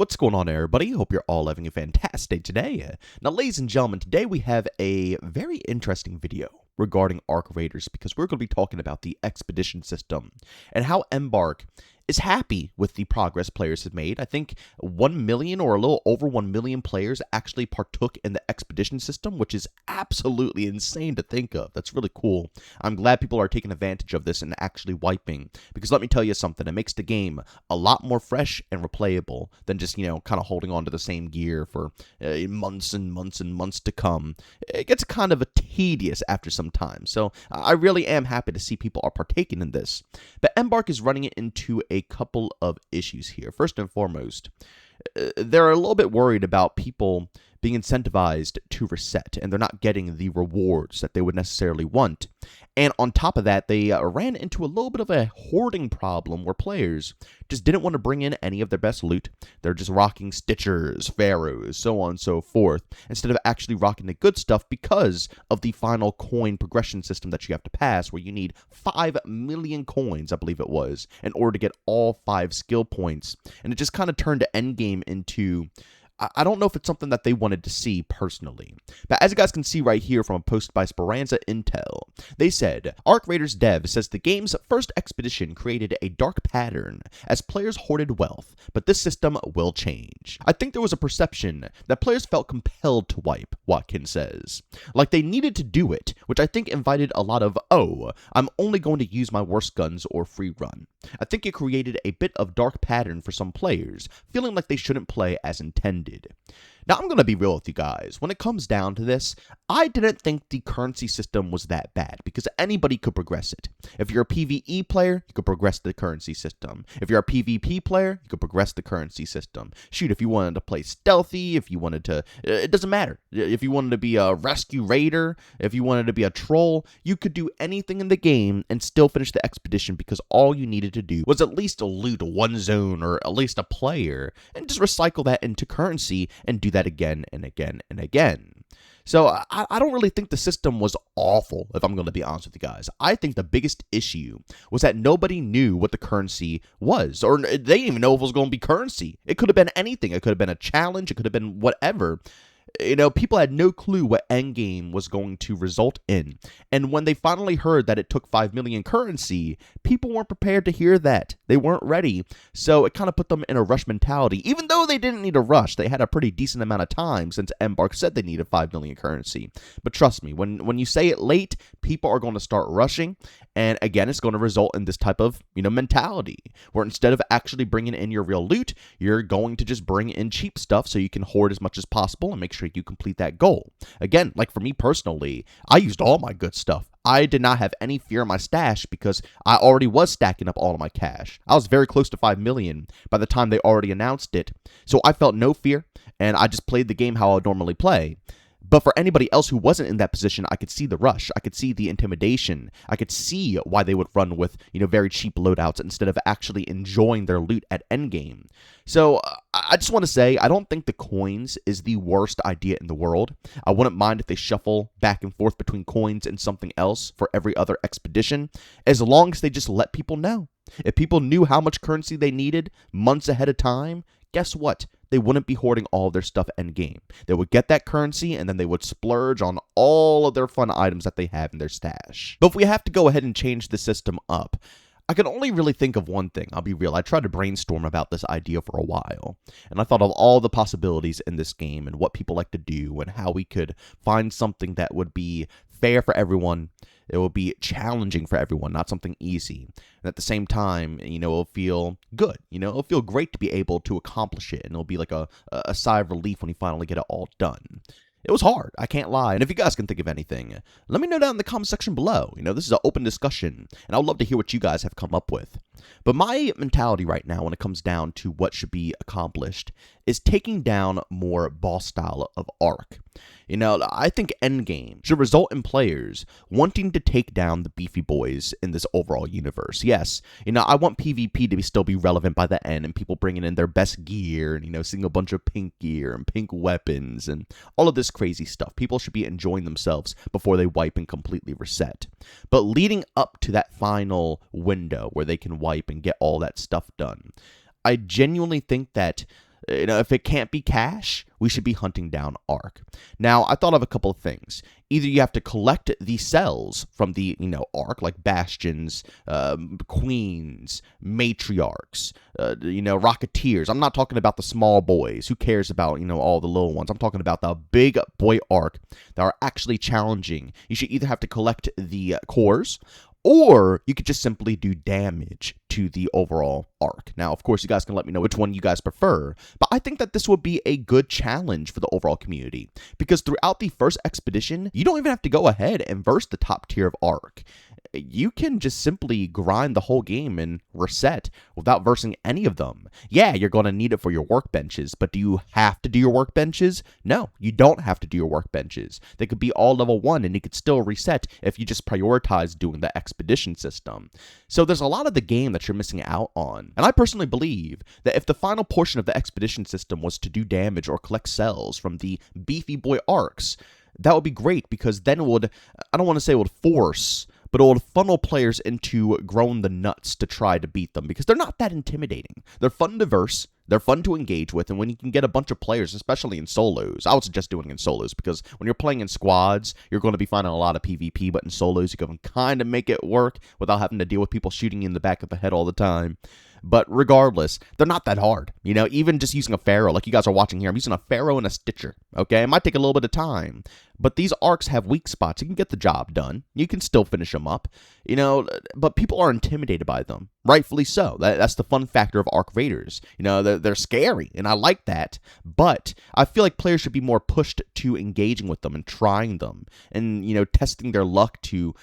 What's going on, everybody? Hope you're all having a fantastic day today. Now, ladies and gentlemen, today we have a very interesting video regarding Arc Raiders because we're going to be talking about the expedition system and how Embark is happy with the progress players have made. I think 1 million or a little over 1 million players actually partook in the expedition system, which is absolutely insane to think of. That's really cool. I'm glad people are taking advantage of this and actually wiping, because let me tell you something, it makes the game a lot more fresh and replayable than just, kind of holding on to the same gear for months and months and months to come. It gets kind of tedious after some time, so I really am happy to see people are partaking in this. But Embark is running it into a couple of issues here. First and foremost, they're a little bit worried about people being incentivized to reset, and they're not getting the rewards that they would necessarily want. And on top of that, they ran into a little bit of a hoarding problem where players just didn't want to bring in any of their best loot. They're just rocking Stitchers, Pharaohs, so on and so forth, instead of actually rocking the good stuff because of the final coin progression system that you have to pass, where you need 5 million coins, I believe it was, in order to get all 5 skill points. And it just kind of turned the endgame into, I don't know if it's something that they wanted to see personally. But as you guys can see right here from a post by Speranza Intel, they said, Arc Raiders dev says the game's first expedition created a dark pattern as players hoarded wealth, but this system will change. I think there was a perception that players felt compelled to wipe, Watkins says. Like they needed to do it, which I think invited a lot of, oh, I'm only going to use my worst guns or free run. I think it created a bit of dark pattern for some players, feeling like they shouldn't play as intended. Now, I'm going to be real with you guys. When it comes down to this, I didn't think the currency system was that bad because anybody could progress it. If you're a PvE player, you could progress the currency system. If you're a PvP player, you could progress the currency system. Shoot, if you wanted to play stealthy, if you wanted to, it doesn't matter. If you wanted to be a rescue raider, if you wanted to be a troll, you could do anything in the game and still finish the expedition because all you needed to do was at least loot one zone or at least a player and just recycle that into currency and do that again and again and again. So I don't really think the system was awful, if I'm going to be honest with you guys. I think the biggest issue was that nobody knew what the currency was, or they didn't even know if it was going to be currency. It could have been anything. It could have been a challenge. It could have been whatever. People had no clue what endgame was going to result in. And when they finally heard that it took 5 million currency, people weren't prepared to hear that. They weren't ready. So it kind of put them in a rush mentality. Even though they didn't need a rush, they had a pretty decent amount of time since Embark said they needed 5 million currency. But trust me, when you say it late, people are going to start rushing. And again, it's going to result in this type of, mentality where instead of actually bringing in your real loot, you're going to just bring in cheap stuff so you can hoard as much as possible and make sure you complete that goal. Again, like for me personally, I used all my good stuff. I did not have any fear in my stash because I already was stacking up all of my cash. I was very close to 5 million by the time they already announced it. So I felt no fear and I just played the game how I would normally play. But for anybody else who wasn't in that position, I could see the rush. I could see the intimidation. I could see why they would run with, very cheap loadouts instead of actually enjoying their loot at endgame. So I just want to say, I don't think the coins is the worst idea in the world. I wouldn't mind if they shuffle back and forth between coins and something else for every other expedition, as long as they just let people know. If people knew how much currency they needed months ahead of time, guess what? They wouldn't be hoarding all of their stuff endgame. They would get that currency, and then they would splurge on all of their fun items that they have in their stash. But if we have to go ahead and change the system up, I can only really think of one thing. I'll be real. I tried to brainstorm about this idea for a while, and I thought of all the possibilities in this game and what people like to do and how we could find something that would be fair for everyone. It will be challenging for everyone, not something easy. And at the same time, it'll feel good. It'll feel great to be able to accomplish it, and it'll be like a sigh of relief when you finally get it all done. It was hard, I can't lie. And if you guys can think of anything, let me know down in the comment section below. This is an open discussion, and I'd love to hear what you guys have come up with. But my mentality right now when it comes down to what should be accomplished is taking down more boss style of Arc. I think endgame should result in players wanting to take down the beefy boys in this overall universe. Yes, I want PvP to still be relevant by the end and people bringing in their best gear and, seeing a bunch of pink gear and pink weapons and all of this crazy stuff. People should be enjoying themselves before they wipe and completely reset. But leading up to that final window where they can wipe and get all that stuff done, I genuinely think that If it can't be cash, we should be hunting down Ark. Now, I thought of a couple of things. Either you have to collect the cells from the, Ark, like bastions, queens, matriarchs, rocketeers. I'm not talking about the small boys. Who cares about, all the little ones? I'm talking about the big boy Ark that are actually challenging. You should either have to collect the cores, or you could just simply do damage to the overall Ark. Now, of course, you guys can let me know which one you guys prefer, but I think that this would be a good challenge for the overall community, because throughout the first expedition, you don't even have to go ahead and verse the top tier of Ark. You can just simply grind the whole game and reset without versing any of them. Yeah, you're going to need it for your workbenches, but do you have to do your workbenches? No, you don't have to do your workbenches. They could be all level 1 and you could still reset if you just prioritize doing the expedition system. So there's a lot of the game that you're missing out on. And I personally believe that if the final portion of the expedition system was to do damage or collect cells from the beefy boy arcs, that would be great, because then it would, I don't want to say it would force, but it would funnel players into growing the nuts to try to beat them, because they're not that intimidating. They're fun to verse, they're fun to engage with, and when you can get a bunch of players, especially in solos, I would suggest doing it in solos, because when you're playing in squads, you're going to be finding a lot of PvP, but in solos, you can kind of make it work without having to deal with people shooting you in the back of the head all the time. But regardless, they're not that hard. Even just using a Pharaoh, like you guys are watching here, I'm using a Pharaoh and a Stitcher, okay? It might take a little bit of time, but these arcs have weak spots. You can get the job done. You can still finish them up, but people are intimidated by them. Rightfully so. That's the fun factor of Arc Raiders. They're scary, and I like that, but I feel like players should be more pushed to engaging with them and trying them and, testing their luck to,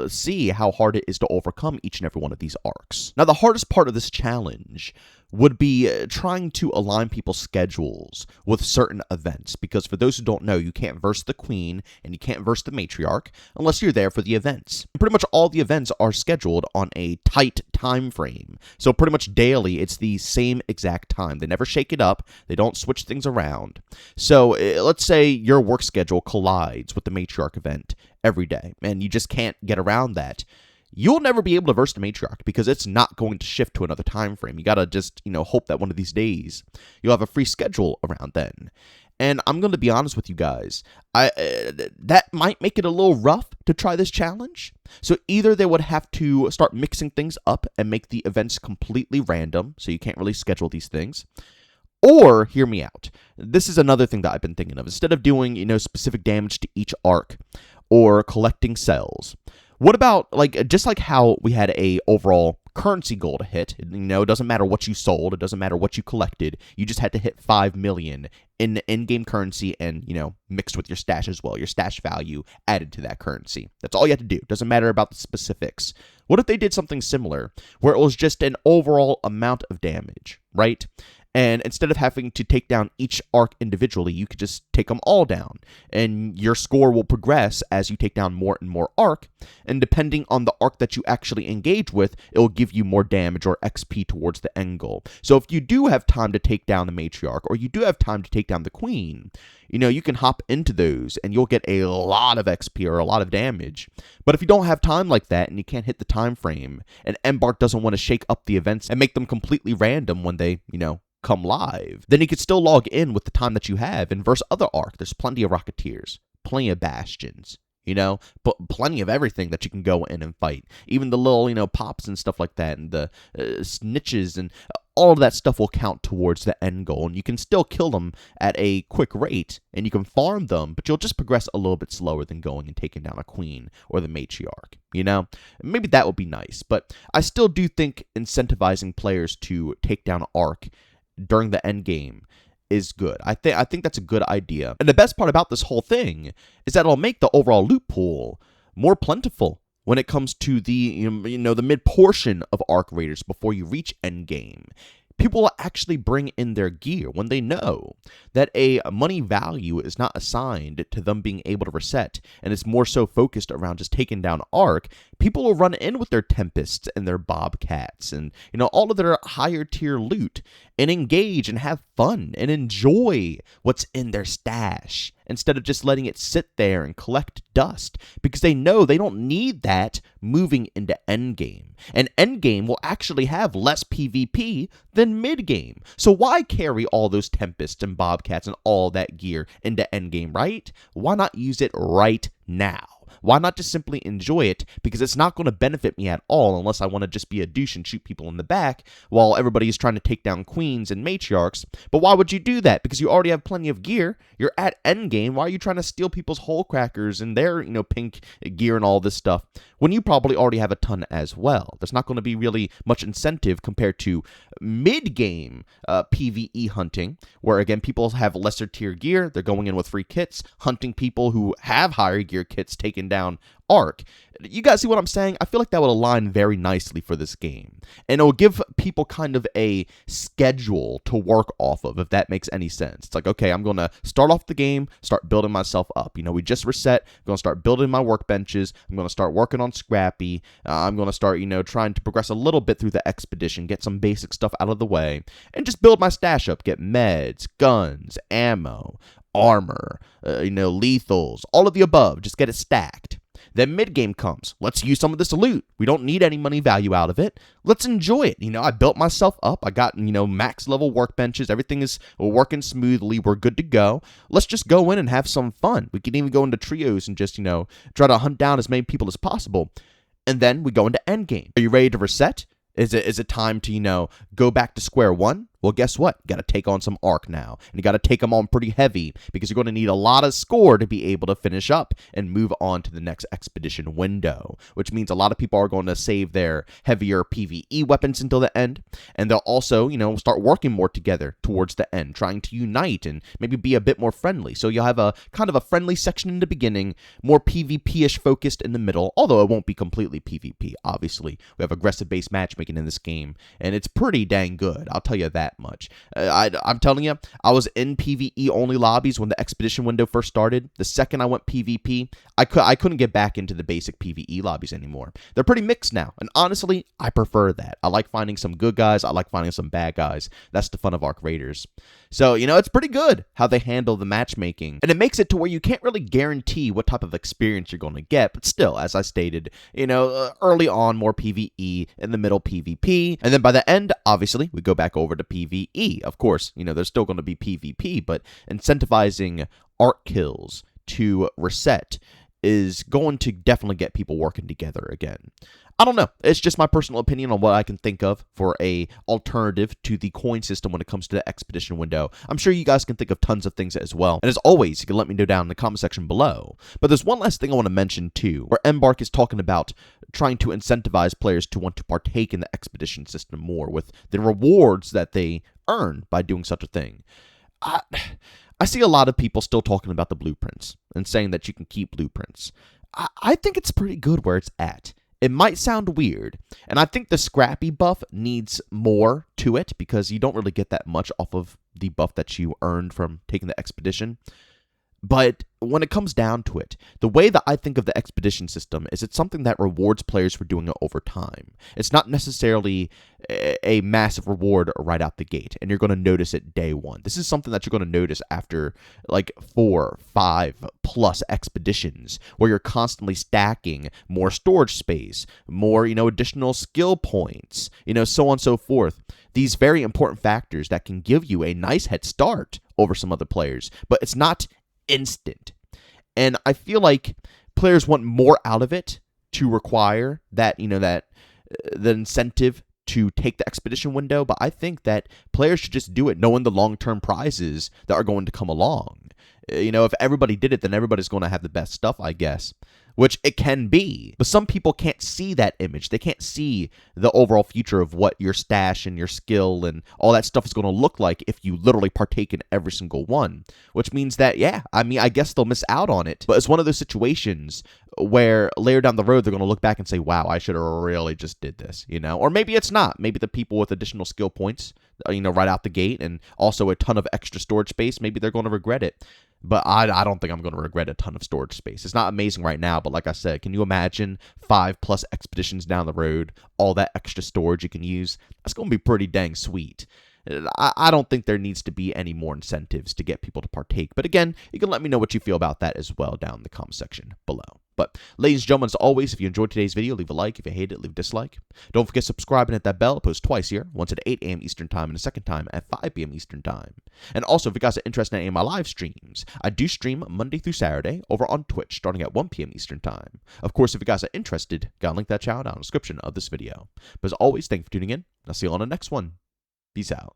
see how hard it is to overcome each and every one of these arcs. Now, the hardest part of this challenge would be trying to align people's schedules with certain events, because for those who don't know, you can't verse the queen and you can't verse the matriarch unless you're there for the events. Pretty much all the events are scheduled on a tight time frame, so pretty much daily it's the same exact time. They never shake it up, they don't switch things around. So let's say your work schedule collides with the matriarch event every day and you just can't get around that. You'll never be able to verse the matriarch, because it's not going to shift to another time frame. You gotta just, hope that one of these days you'll have a free schedule around then. And I'm going to be honest with you guys, that might make it a little rough to try this challenge. So either they would have to start mixing things up and make the events completely random, so you can't really schedule these things. Or, hear me out, this is another thing that I've been thinking of. Instead of doing, specific damage to each arc or collecting cells, what about, just like how we had a overall currency goal to hit? It doesn't matter what you sold, it doesn't matter what you collected, you just had to hit 5 million in in-game currency and, mixed with your stash as well, your stash value added to that currency. That's all you have to do. Doesn't matter about the specifics. What if they did something similar, where it was just an overall amount of damage, right? And instead of having to take down each arc individually, you could just take them all down. And your score will progress as you take down more and more arc. And depending on the arc that you actually engage with, it will give you more damage or XP towards the end goal. So if you do have time to take down the matriarch, or you do have time to take down the queen, you can hop into those and you'll get a lot of XP or a lot of damage. But if you don't have time like that and you can't hit the time frame, and Embark doesn't want to shake up the events and make them completely random when they, come live, then you could still log in with the time that you have and verse other arc. There's plenty of rocketeers, plenty of bastions, but plenty of everything that you can go in and fight. Even the little, pops and stuff like that, and the snitches, and all of that stuff will count towards the end goal, and you can still kill them at a quick rate, and you can farm them, but you'll just progress a little bit slower than going and taking down a queen or the matriarch, Maybe that would be nice, but I still do think incentivizing players to take down arc during the end game is good. I think that's a good idea. And the best part about this whole thing is that it'll make the overall loot pool more plentiful when it comes to the the mid portion of Arc Raiders before you reach endgame. People will actually bring in their gear when they know that a money value is not assigned to them being able to reset, and it's more so focused around just taking down Arc. People will run in with their Tempests and their Bobcats and, all of their higher tier loot and engage and have fun and enjoy what's in their stash instead of just letting it sit there and collect dust, because they know they don't need that moving into endgame. And endgame will actually have less PvP than midgame. So why carry all those Tempests and Bobcats and all that gear into endgame, right? Why not use it right now? Why not just simply enjoy it? Because it's not going to benefit me at all unless I want to just be a douche and shoot people in the back while everybody is trying to take down queens and matriarchs. But why would you do that? Because you already have plenty of gear. You're at endgame. Why are you trying to steal people's hole crackers and their, pink gear and all this stuff when you probably already have a ton as well? There's not going to be really much incentive compared to mid-game PvE hunting, where again, people have lesser tier gear. They're going in with free kits, hunting people who have higher gear kits, taking down Arc. You guys see what I'm saying? I feel like that would align very nicely for this game. And it will give people kind of a schedule to work off of, if that makes any sense. It's like, okay, I'm going to start off the game, start building myself up. We just reset. I'm going to start building my workbenches. I'm going to start working on Scrappy. I'm going to start, trying to progress a little bit through the expedition, get some basic stuff out of the way, and just build my stash up, get meds, guns, ammo, armor, lethals, all of the above. Just get it stacked. Then mid-game comes. Let's use some of this loot. We don't need any money value out of it. Let's enjoy it. I built myself up. I got, max level workbenches. Everything is working smoothly. We're good to go. Let's just go in and have some fun. We can even go into trios and just, try to hunt down as many people as possible. And then we go into endgame. Are you ready to reset? Is it time to, go back to square one? Well, guess what? You got to take on some Arc now. And you got to take them on pretty heavy because you're going to need a lot of score to be able to finish up and move on to the next expedition window, which means a lot of people are going to save their heavier PvE weapons until the end. And they'll also, start working more together towards the end, trying to unite and maybe be a bit more friendly. So you'll have a kind of a friendly section in the beginning, more PvP-ish focused in the middle, although it won't be completely PvP, obviously. We have aggressive-based matchmaking in this game, and it's pretty dang good. I'll tell you that much. I'm telling you, I was in PvE only lobbies when the expedition window first started. The second I went PvP, I couldn't get back into the basic PvE lobbies anymore. They're pretty mixed now, and honestly, I prefer that. I like finding some good guys. I like finding some bad guys. That's the fun of Arc Raiders. So, it's pretty good how they handle the matchmaking, and it makes it to where you can't really guarantee what type of experience you're going to get, but still, as I stated, early on, more PvE, in the middle, PvP, and then by the end, obviously, we go back over to PvE. Of course, there's still going to be PvP, but incentivizing Arc kills to reset is going to definitely get people working together again. I don't know. It's just my personal opinion on what I can think of for a alternative to the coin system when it comes to the expedition window. I'm sure you guys can think of tons of things as well. And as always, you can let me know down in the comment section below. But there's one last thing I want to mention too, where Embark is talking about trying to incentivize players to want to partake in the expedition system more with the rewards that they earn by doing such a thing. I see a lot of people still talking about the blueprints and saying that you can keep blueprints. I think it's pretty good where it's at. It might sound weird, and I think the Scrappy buff needs more to it because you don't really get that much off of the buff that you earned from taking the expedition. But when it comes down to it, the way that I think of the expedition system is it's something that rewards players for doing it over time. It's not necessarily a massive reward right out the gate, and you're going to notice it day one. This is something that you're going to notice after like 4, 5 plus expeditions, where you're constantly stacking more storage space, more, additional skill points, so on and so forth. These very important factors that can give you a nice head start over some other players, but it's not instant. And I feel like players want more out of it to require that, the incentive to take the expedition window. But I think that players should just do it knowing the long-term prizes that are going to come along. If everybody did it, then everybody's going to have the best stuff, I guess. Which it can be. But some people can't see that image. They can't see the overall future of what your stash and your skill and all that stuff is going to look like if you literally partake in every single one. Which means that, I guess they'll miss out on it. But it's one of those situations where later down the road, they're going to look back and say, wow, I should have really just did this, Or maybe it's not. Maybe the people with additional skill points, right out the gate and also a ton of extra storage space, maybe they're going to regret it. But I don't think I'm going to regret a ton of storage space. It's not amazing right now, but like I said, can you imagine 5 plus expeditions down the road, all that extra storage you can use? That's going to be pretty dang sweet. I don't think there needs to be any more incentives to get people to partake. But again, you can let me know what you feel about that as well down in the comment section below. But ladies and gentlemen, as always, if you enjoyed today's video, leave a like. If you hate it, leave a dislike. Don't forget to subscribe and hit that bell. I post twice here, once at 8 a.m. Eastern Time and a second time at 5 p.m. Eastern Time. And also, if you guys are interested in any of my live streams, I do stream Monday through Saturday over on Twitch starting at 1 p.m. Eastern Time. Of course, if you guys are interested, gotta link that channel down in the description of this video. But as always, thank you for tuning in. I'll see you on the next one. Peace out.